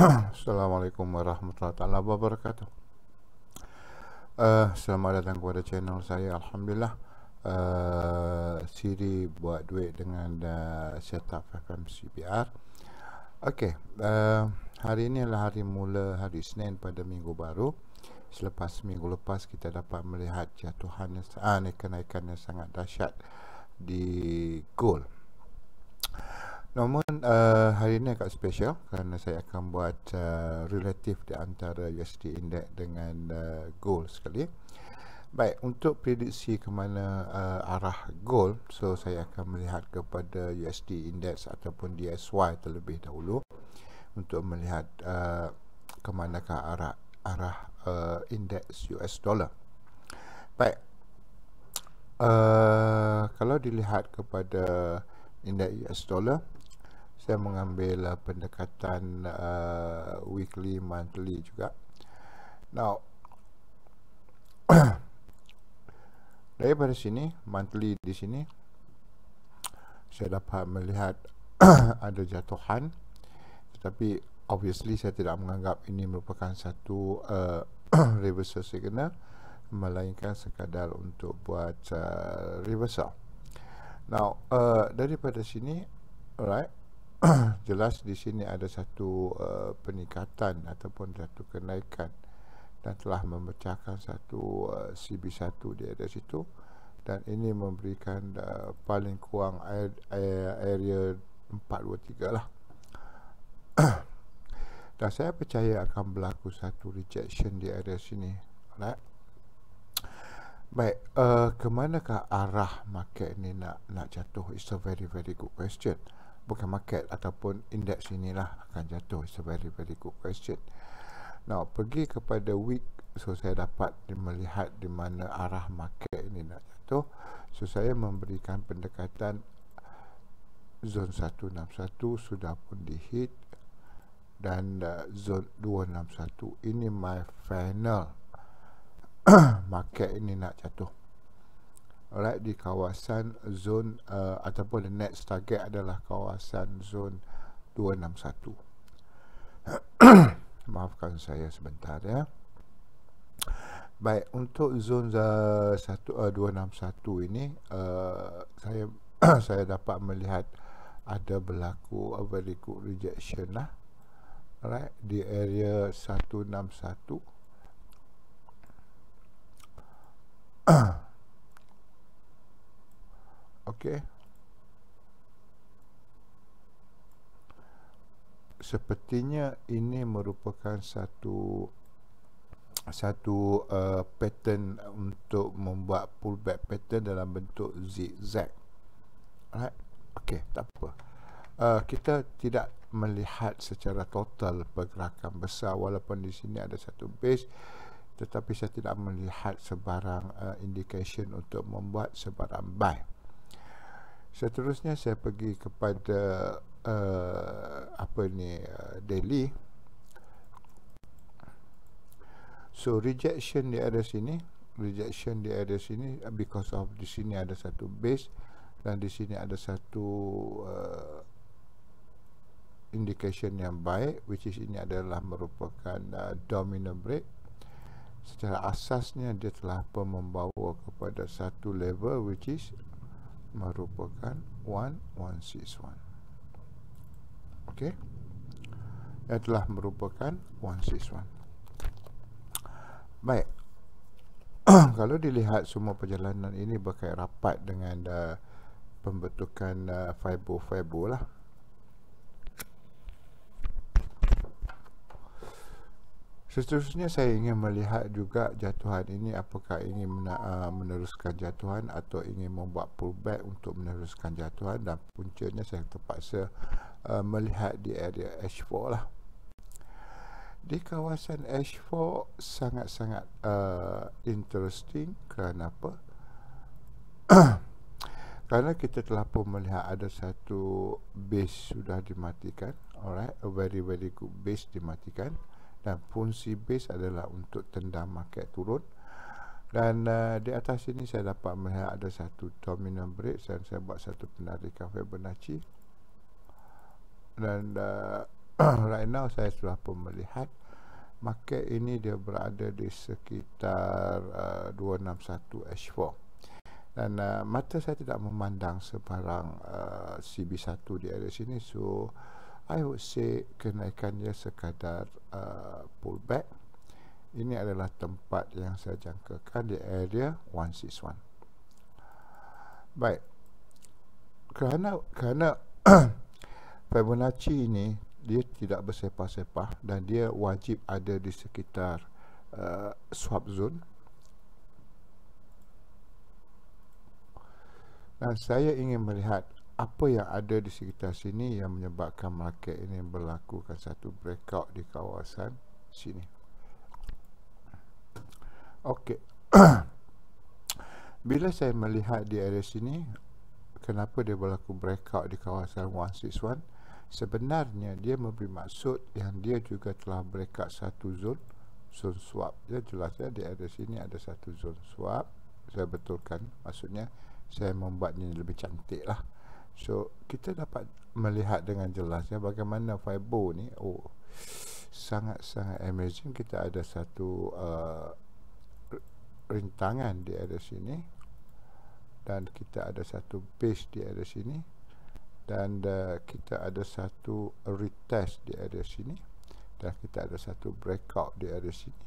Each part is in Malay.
Assalamualaikum warahmatullahi wabarakatuh. Selamat datang kepada channel saya. Alhamdulillah, Siri buat duit dengan setup FMCBR. Okey, hari ini adalah hari mula hari Isnin pada minggu baru. Selepas minggu lepas kita dapat melihat jatuhan kenaikan yang sangat dahsyat di gold. Namun hari ini agak special kerana saya akan buat relatif di antara USD Index dengan gold sekali. Baik, untuk prediksi ke mana arah gold, so saya akan melihat kepada USD Index ataupun DXY terlebih dahulu untuk melihat ke manakah arah indeks US dollar. Baik, kalau dilihat kepada indeks US dollar, saya mengambil pendekatan weekly, monthly juga. Now, daripada sini, monthly di sini, saya dapat melihat ada jatuhan, tetapi obviously saya tidak menganggap ini merupakan satu reversal signal, melainkan sekadar untuk buat reversal. Now, daripada sini, alright, jelas di sini ada satu peningkatan ataupun satu kenaikan dan telah memecahkan satu CB1 di atas situ, dan ini memberikan paling kurang area 423 lah. Dan saya percaya akan berlaku satu rejection di area sini. Alright. Baik, ke manakah arah market ni nak jatuh? It's a very good question. Bukan market ataupun indeks inilah akan jatuh. It's a very good question. Now, pergi kepada week, so saya dapat melihat di mana arah market ini nak jatuh. So saya memberikan pendekatan zone 161 sudah pun dihit, dan zone 261 ini my final market ini nak jatuh. Alright, di kawasan zone ataupun the next target adalah kawasan zone 261. Maafkan saya sebentar ya. Baik, untuk zone 261 ini saya dapat melihat ada berlaku a very good rejection lah. Alright, di area 161. Okey. Sepertinya ini merupakan satu pattern untuk membuat pullback pattern dalam bentuk zigzag. Alright. Okey, tak apa. Kita tidak melihat secara total pergerakan besar, walaupun di sini ada satu base, tetapi saya tidak melihat sebarang indication untuk membuat sebarang buy. Seterusnya saya pergi kepada daily. So rejection di area sini, because of di sini ada satu base dan di sini ada satu indication yang baik, which is ini adalah merupakan domino break. Secara asasnya dia telah pun membawa kepada satu level which is merupakan 1161. Okey, yang telah merupakan 161. Baik. Kalau dilihat semua perjalanan ini berkait rapat dengan pembentukan Fibo lah. Seterusnya saya ingin melihat juga jatuhan ini apakah ingin meneruskan jatuhan atau ingin membuat pullback untuk meneruskan jatuhan, dan puncanya saya terpaksa melihat di area H4 lah. Di kawasan H4 sangat-sangat interesting. Kenapa? Kerana kita telah pun melihat ada satu base sudah dimatikan. Alright, a very good base dimatikan, dan fungsi base adalah untuk tendang market turun. Dan di atas sini saya dapat melihat ada satu dominant break, dan saya buat satu penarikan Fibonacci, dan right now saya sudah pun melihat market ini dia berada di sekitar 261 H4, dan mata saya tidak memandang sebarang CB1 di area sini, so I would say kenaikannya sekadar pullback. Ini adalah tempat yang saya jangkakan di area 161. Baik, kerana Fibonacci ini dia tidak bersepah-sepah dan dia wajib ada di sekitar swap zone. Dan saya ingin melihat apa yang ada di sekitar sini yang menyebabkan market ini berlakukan satu breakout di kawasan sini. Okey. Bila saya melihat di area sini, kenapa dia berlaku breakout di kawasan 161? Sebenarnya dia memberi maksud yang dia juga telah breakout satu zone swap. Dia jelas ya, di area sini ada satu zone swap. Saya betulkan, maksudnya saya membuatnya lebih cantik lah. So kita dapat melihat dengan jelas ya bagaimana Fibo ni sangat-sangat amazing. Kita ada satu rintangan di area sini, dan kita ada satu base di area sini, dan kita ada satu retest di area sini, dan kita ada satu breakout di area sini,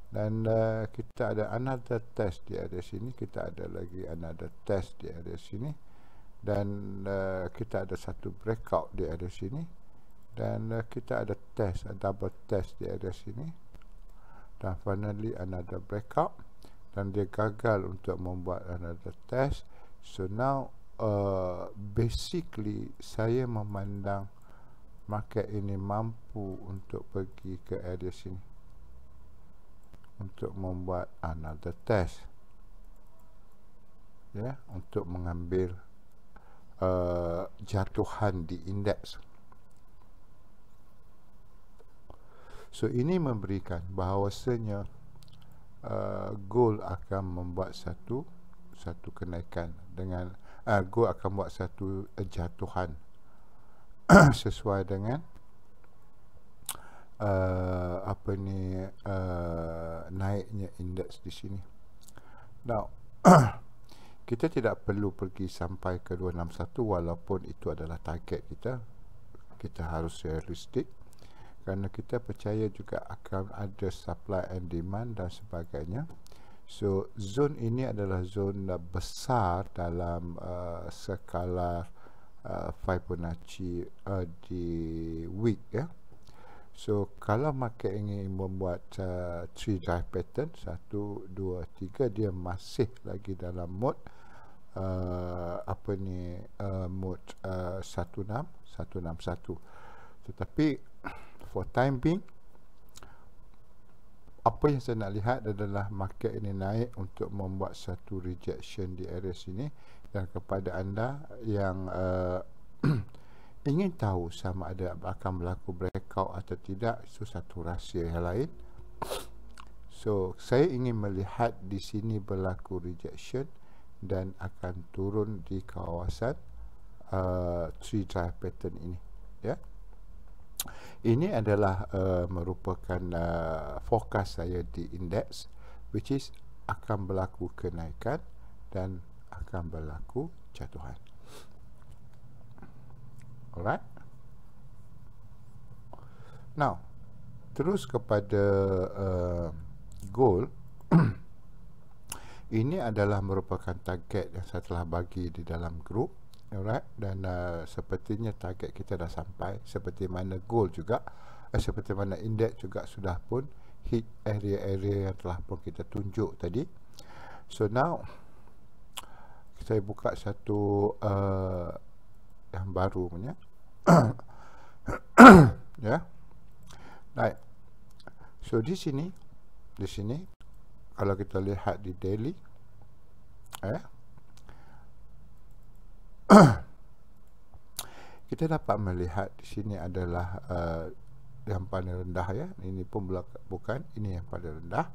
dan kita ada another test di area sini, kita ada lagi another test di area sini, dan kita ada satu breakout di area sini, dan kita ada test, double test di area sini, dan finally another breakout, dan dia gagal untuk membuat another test. So now basically saya memandang market ini mampu untuk pergi ke area sini untuk membuat another test, ya, untuk mengambil jatuhan di indeks. So ini memberikan bahawasanya gold akan membuat satu kenaikan dengan gold akan buat satu jatuhan sesuai dengan naiknya indeks di sini. Now kita tidak perlu pergi sampai ke 261 walaupun itu adalah target kita. Kita harus realistik kerana kita percaya juga akan ada supply and demand dan sebagainya. So zone ini adalah zone besar dalam skala Fibonacci di week ya. So kalau market ingin membuat 3 drive pattern 1, 2, 3, dia masih lagi dalam mode mode 161. Tetapi for time being, apa yang saya nak lihat adalah market ini naik untuk membuat satu rejection di area sini. Dan kepada anda yang ingin tahu sama ada akan berlaku breakout atau tidak, itu satu rahsia yang lain. So saya ingin melihat di sini berlaku rejection dan akan turun di kawasan 3 drive pattern ini, ya. Ini adalah merupakan forecast saya di indeks, which is akan berlaku kenaikan dan akan berlaku jatuhan. Alright. Now, terus kepada gold. Ini adalah merupakan target yang saya telah bagi di dalam grup. Alright, dan sepertinya target kita dah sampai, seperti mana gold juga, seperti mana indeks juga sudah pun hit area-area yang telah pun kita tunjuk tadi. So now saya buka satu yang baru punya. Ya. Baik. So di sini kalau kita lihat di daily, kita dapat melihat di sini adalah yang paling rendah, ya. Ini pun bukan, ini yang paling rendah,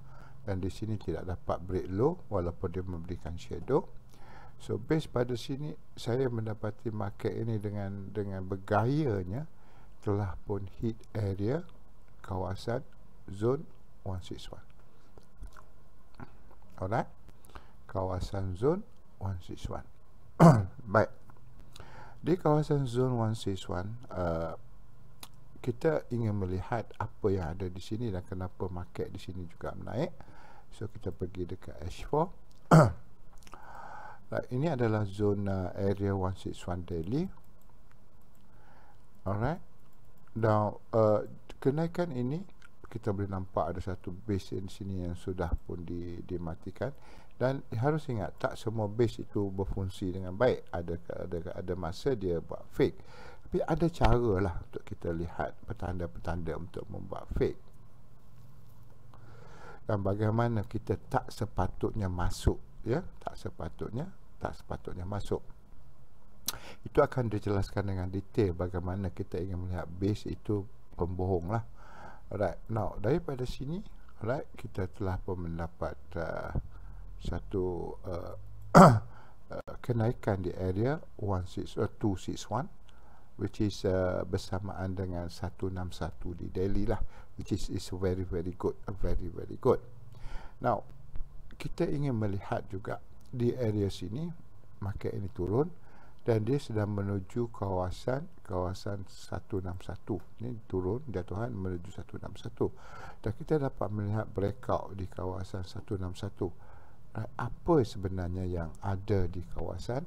dan di sini tidak dapat break low walaupun dia memberikan shadow. So base pada sini saya mendapati market ini dengan bergayanya telah pun hit area kawasan zone 161. Alright, kawasan zone 161. Baik, di kawasan zone 161 kita ingin melihat apa yang ada di sini dan kenapa market di sini juga menaik. So kita pergi dekat H4. Ini adalah zona area 161 daily. Alright. Now kenaikan ini kita boleh nampak ada satu base di sini yang sudah pun dimatikan, dan harus ingat tak semua base itu berfungsi dengan baik. Ada masa dia buat fake, tapi ada cara lah untuk kita lihat petanda-petanda untuk membuat fake, dan bagaimana kita tak sepatutnya masuk, ya, tak sepatutnya masuk. Itu akan dijelaskan dengan detail bagaimana kita ingin melihat base itu pembohong lah. Alright, now daripada sini, alright, kita telah pun mendapat satu kenaikan di area 261, which is bersamaan dengan 161 di daily lah, which is very good, very good. Now kita ingin melihat juga di area sini market ini turun dan dia sedang menuju kawasan 161. Ini turun jatuhan menuju 161, dan kita dapat melihat breakout di kawasan 161. Apa sebenarnya yang ada di kawasan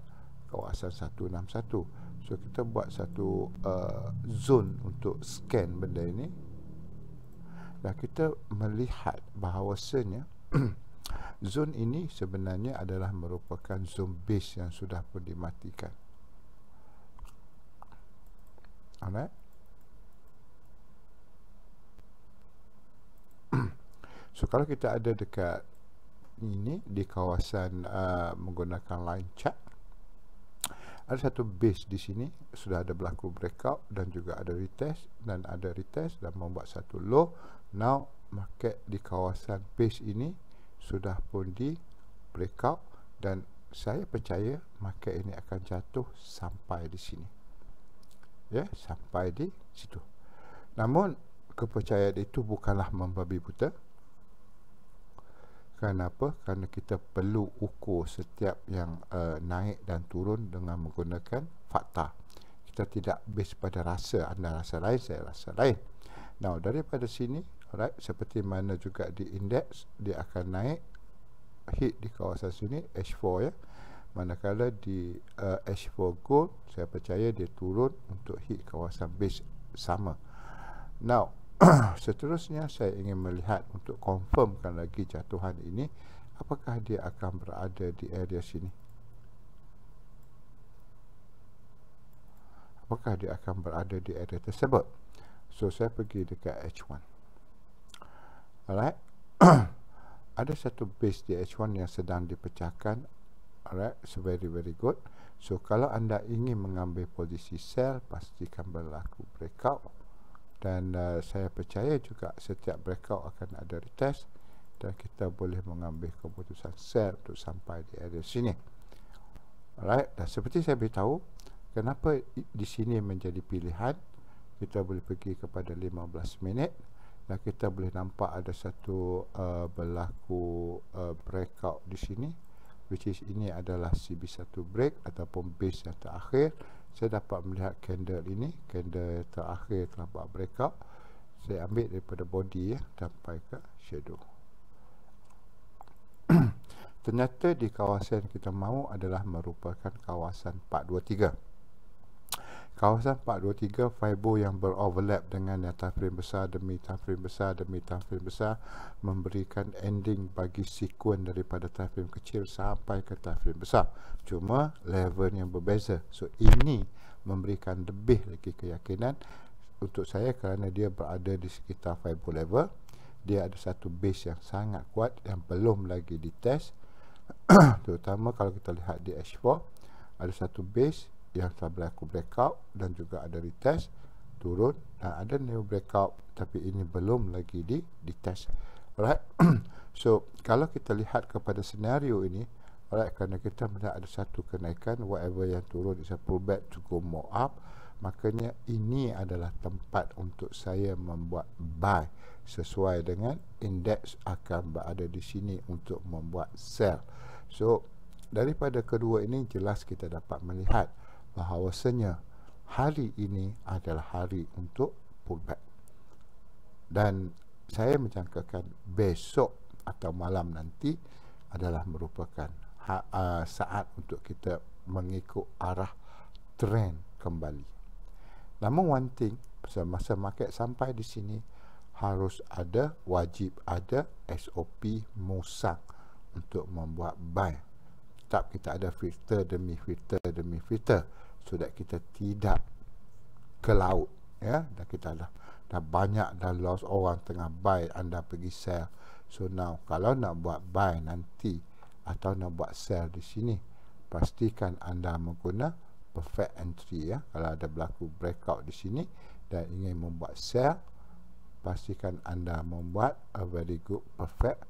161? So kita buat satu zone untuk scan benda ini, dan kita melihat bahawasanya zone ini sebenarnya adalah merupakan zone base yang sudah pun dimatikan. Alright. So kalau kita ada dekat ini di kawasan menggunakan line chart, ada satu base di sini sudah ada berlaku breakout dan juga ada retest dan membuat satu low. Now market di kawasan base ini sudah pun di breakout, dan saya percaya market ini akan jatuh sampai di sini, ya, sampai di situ. Namun kepercayaan itu bukanlah membabi buta. Kenapa? Kerana kita perlu ukur setiap yang naik dan turun dengan menggunakan fakta. Kita tidak base pada rasa. Anda rasa lain, saya rasa lain. Now daripada sini, alright, seperti mana juga di indeks, dia akan naik hit di kawasan sini H4, ya. Manakala di H4 gold, saya percaya dia turun untuk hit kawasan base sama. Now seterusnya saya ingin melihat untuk confirmkan lagi jatuhan ini, apakah dia akan berada di area sini, apakah dia akan berada di area tersebut. So saya pergi dekat H1. Alright. Ada satu base di H1 yang sedang dipecahkan. Alright, so very good. So kalau anda ingin mengambil posisi sell, pastikan berlaku breakout, dan saya percaya juga setiap breakout akan ada retest, dan kita boleh mengambil keputusan sell untuk sampai di area sini. Alright, dan seperti saya beritahu, kenapa di sini menjadi pilihan, kita boleh pergi kepada 15 minit dan kita boleh nampak ada satu berlaku breakout di sini, which is ini adalah CB1 break ataupun base yang terakhir. Saya dapat melihat candle ini, candle terakhir telah buat breakout. Saya ambil daripada body, ya, sampai ke shadow. Ternyata di kawasan kita mahu adalah merupakan kawasan 423. Kawasan 423 fiber yang beroverlap dengan yang time frame besar demi time frame besar demi time frame besar, memberikan ending bagi sekuen daripada time frame kecil sampai ke time frame besar. Cuma level yang berbeza. So ini memberikan lebih lagi keyakinan untuk saya kerana dia berada di sekitar fiber level. Dia ada satu base yang sangat kuat yang belum lagi ditest. Terutama kalau kita lihat di H4, ada satu base yang telah berlaku breakout dan juga ada retest, turun, dan ada new breakout, tapi ini belum lagi ditest. Alright. So kalau kita lihat kepada senario ini, alright, kerana kita melihat ada satu kenaikan, whatever yang turun is a pullback to go more up, makanya ini adalah tempat untuk saya membuat buy sesuai dengan indeks akan berada di sini untuk membuat sell. So daripada kedua ini jelas kita dapat melihat bahawasanya hari ini adalah hari untuk pullback, dan saya menjangkakan besok atau malam nanti adalah merupakan saat untuk kita mengikut arah trend kembali. Namun one thing, semasa market sampai di sini harus ada, wajib ada SOP musang untuk membuat buy. Tetap kita ada filter demi filter demi filter, so that kita tidak ke laut, ya. Dan kita dah banyak dah loss, orang tengah buy, anda pergi sell. So now kalau nak buat buy nanti atau nak buat sell di sini, pastikan anda menggunakan perfect entry, ya. Kalau ada berlaku breakout di sini dan ingin membuat sell, pastikan anda membuat a very good perfect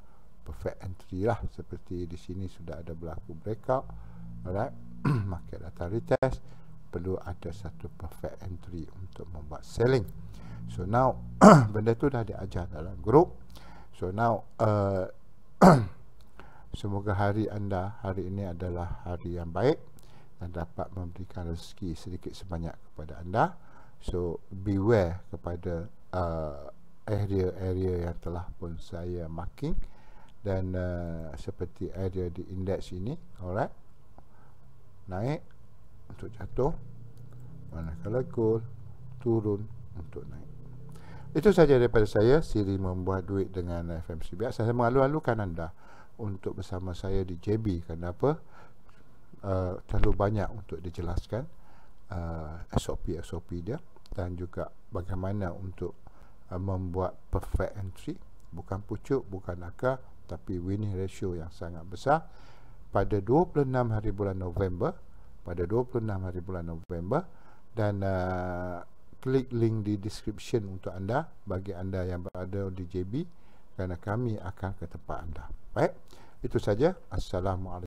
entry lah. Seperti di sini sudah ada berlaku breakout, alright. Market datang retest, perlu ada satu perfect entry untuk membuat selling. So now benda tu dah diajar dalam grup. So now semoga hari anda hari ini adalah hari yang baik dan dapat memberikan rezeki sedikit sebanyak kepada anda. So beware kepada area-area yang telah pun saya marking, dan seperti area di indeks ini, alright, naik untuk jatuh, manakala gold turun untuk naik. Itu saja daripada saya, siri membuat duit dengan FMC. Biasa saya mengalu-alukan anda untuk bersama saya di JB. Kenapa? Terlalu banyak untuk dijelaskan SOP dia, dan juga bagaimana untuk membuat perfect entry, bukan pucuk, bukan akar, tapi winning ratio yang sangat besar pada 26 hari bulan November, dan klik link di description untuk anda, bagi anda yang berada di JB, kerana kami akan ke tempat anda. Baik, itu saja. Assalamualaikum.